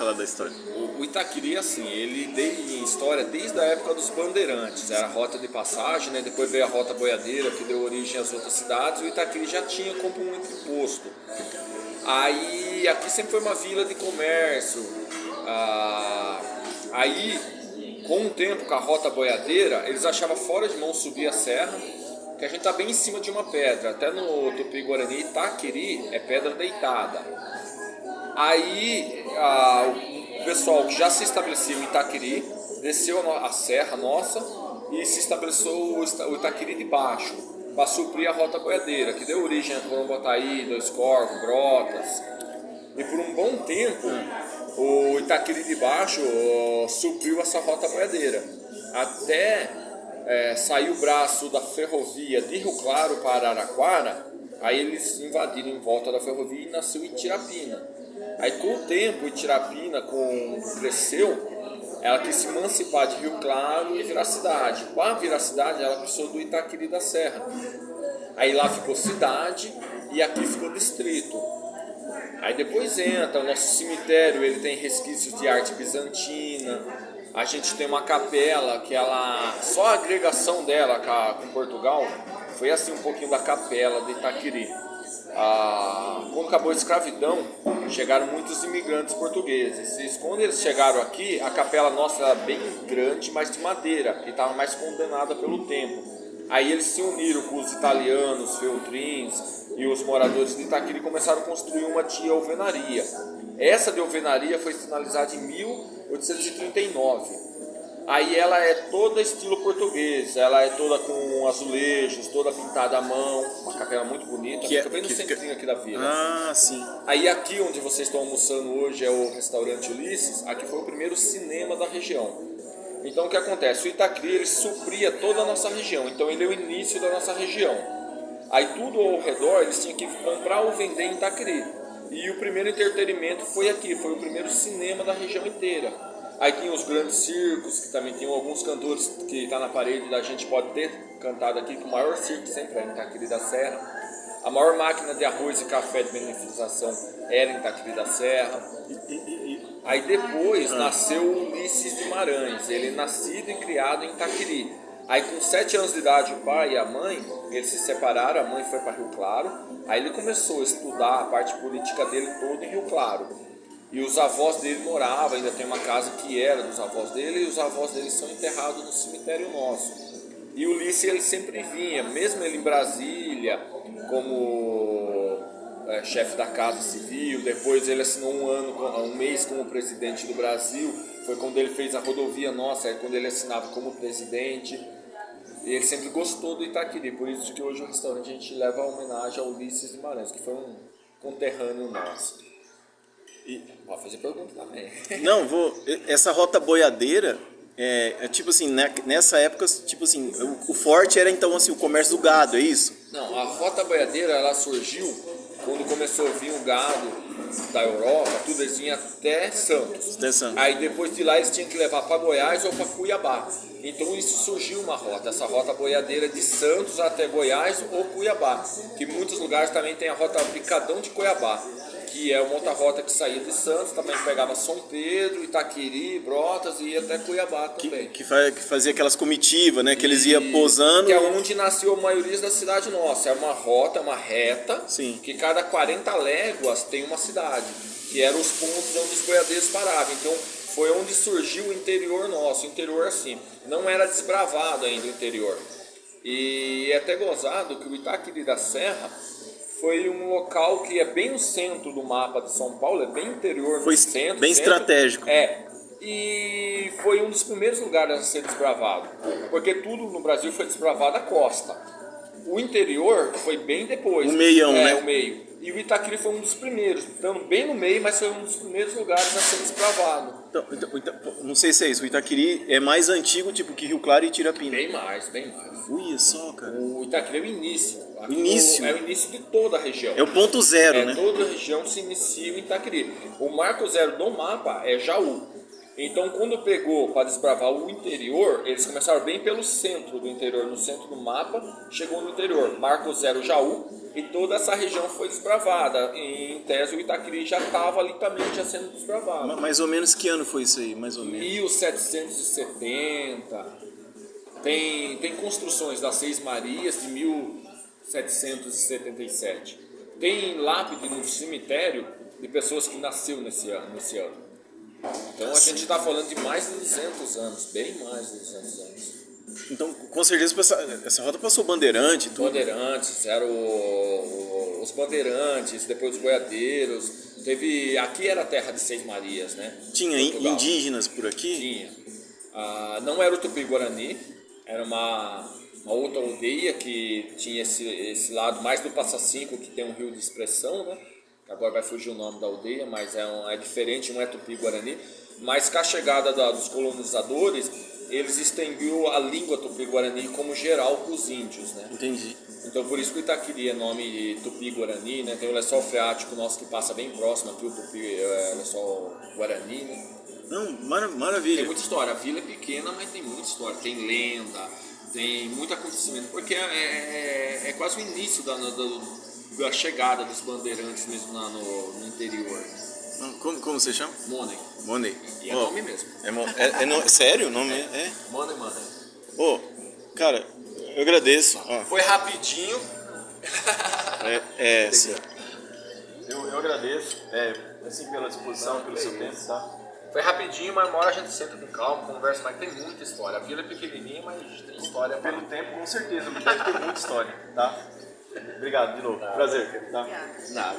falar da história. O Itaquiri, assim, ele tem história desde a época dos bandeirantes, era a rota de passagem, né? Depois veio a rota boiadeira, que deu origem às outras cidades, o Itaquiri já tinha como um entreposto. Aí, aqui sempre foi uma vila de comércio, aí, com o tempo, com a rota boiadeira, eles achavam fora de mão subir a serra, que a gente está bem em cima de uma pedra, até no Tupi-Guarani, Itaquiri é pedra deitada. Aí o pessoal que já se estabelecia em Itaquiri desceu a serra nossa e se estabeleceu o Itaquiri de baixo para suprir a rota boiadeira, que deu origem a Corumbataí, Dois Corvos, Brotas. E por um bom tempo o Itaquiri de baixo supriu essa rota boiadeira até saiu o braço da ferrovia de Rio Claro para Araraquara. Aí eles invadiram em volta da ferrovia e nasceu Itirapina. Aí com o tempo, Itirapina cresceu, ela quis se emancipar de Rio Claro e virar cidade. Para virar cidade, ela precisou do Itaquiri da Serra. Aí lá ficou cidade e aqui ficou distrito. Aí depois entra, o nosso cemitério, ele tem resquícios de arte bizantina. A gente tem uma capela que só a agregação dela com Portugal foi assim um pouquinho da capela de Itaquiri. Quando acabou a escravidão, chegaram muitos imigrantes portugueses. E quando eles chegaram aqui, a capela nossa era bem grande, mas de madeira, e estava mais condenada pelo tempo. Aí eles se uniram com os italianos, feltrins e os moradores de Itaquiri e começaram a construir uma de alvenaria. Essa de alvenaria foi finalizada em 1839. Aí ela é toda estilo português, ela é toda com azulejos, toda pintada à mão, uma capela muito bonita, fica bem no centrinho aqui da vila. Ah, sim. Aí aqui onde vocês estão almoçando hoje é o restaurante Ulisses, aqui foi o primeiro cinema da região. Então o que acontece? O Itaquiri ele supria toda a nossa região, então ele é o início da nossa região. Aí tudo ao redor eles tinham que comprar ou vender em Itaquiri. E o primeiro entretenimento foi aqui, foi o primeiro cinema da região inteira. Aí tem os grandes circos, que também tem alguns cantores que está na parede, da gente pode ter cantado aqui, que o maior circo sempre é em Itaquiri da Serra. A maior máquina de arroz e café de beneficiação era em Itaquiri da Serra. Aí depois nasceu o Ulisses Guimarães, ele nascido e criado em Itaquiri. Aí com 7 anos de idade o pai e a mãe, eles se separaram, a mãe foi para Rio Claro. Aí ele começou a estudar a parte política dele toda em Rio Claro. E os avós dele moravam, ainda tem uma casa que era dos avós dele, e os avós dele são enterrados no cemitério nosso. E o Ulisses ele sempre vinha, mesmo ele em Brasília, como chefe da Casa Civil, depois ele assinou um mês como presidente do Brasil, foi quando ele fez a rodovia nossa, quando ele assinava como presidente. E ele sempre gostou do Itaquiri, por isso que hoje o restaurante a gente leva a homenagem ao Ulisses Guimarães, que foi um conterrâneo nosso. E pode fazer pergunta também. Não, essa rota boiadeira tipo assim, nessa época, tipo assim, o forte era então assim o comércio do gado, é isso? Não, a rota boiadeira ela surgiu quando começou a vir o gado da Europa, tudo eles vinham até Santos. Aí depois de lá eles tinham que levar para Goiás ou para Cuiabá. Então isso surgiu uma rota, essa rota boiadeira de Santos até Goiás ou Cuiabá. Que em muitos lugares também tem a rota Picadão de Cuiabá, que é uma outra rota que saía de Santos, também pegava São Pedro, Itaquiri, Brotas e ia até Cuiabá também. Que fazia aquelas comitivas, né? Que eles iam posando. Que é onde nasceu a maioria da cidade nossa. É uma rota, uma reta, sim, que cada 40 léguas tem uma cidade, que eram os pontos onde os boiadeiros paravam. Então foi onde surgiu o interior nosso. O interior assim, não era desbravado ainda o interior. E é até gozado que o Itaquiri da Serra foi um local que é bem no centro do mapa de São Paulo, é bem interior, foi no centro. Bem estratégico. E foi um dos primeiros lugares a ser desbravado, porque tudo no Brasil foi desbravado à costa. O interior foi bem depois. O meião, né? O meio. E o Itaquiri foi um dos primeiros, estando bem no meio, mas foi um dos primeiros lugares a ser desbravado. Então, não sei se é isso, o Itaquiri é mais antigo tipo que Rio Claro e Itirapina. Bem mais. Ui, só, cara. O Itaquiri é o início. É o início de toda a região. É o ponto zero, né? Toda a região se inicia em Itaquiri. O marco zero do mapa é Jaú. Então, quando pegou para desbravar o interior, eles começaram bem pelo centro do interior, no centro do mapa, chegou no interior. Marco zero Jaú, e toda essa região foi desbravada. Em tese, o Itaquiri já estava ali também já sendo desbravado. Mais ou menos que ano foi isso aí, mais ou menos? 1770. Tem construções das Seis Marias de 1777. Tem lápide no cemitério de pessoas que nasceu nesse ano. Então a gente está falando de mais de 200 anos, bem mais de 200 anos. Então, com certeza, essa rota passou bandeirante e tudo. Bandeirantes, eram os bandeirantes, depois os boiadeiros. Aqui era a terra de Seis Marias, né? Tinha Portugal. indígenas por aqui? Tinha. Não era o Tupi-Guarani, era uma outra aldeia que tinha esse lado mais do Passa Cinco, que tem um rio de expressão, né? Agora vai fugir o nome da aldeia, mas é diferente, não é Tupi-Guarani. Mas com a chegada dos colonizadores, eles estendiam a língua Tupi-Guarani como geral para os índios, né? Entendi. Então por isso que o Itaquiri é nome de Tupi-Guarani, né? Tem o lençol freático nosso que passa bem próximo aqui, o lençol Guarani, né? Não, maravilha. Tem muita história, a vila é pequena, mas tem muita história, tem lenda, tem muito acontecimento, porque é quase o início da chegada dos bandeirantes mesmo no interior. Como você chama? Money. Money. E é nome mesmo. Sério o nome? É? Money. Cara, eu agradeço. Foi rapidinho. Sim. Eu agradeço, assim, pela disposição, pelo seu tempo, tá? Foi rapidinho, mas uma hora a gente senta com calma, conversa, mas tem muita história. A vila é pequenininha, mas tem história. Pelo tempo, com certeza, deve ter muita história, tá? Obrigado de novo. Prazer. Tá? Nada.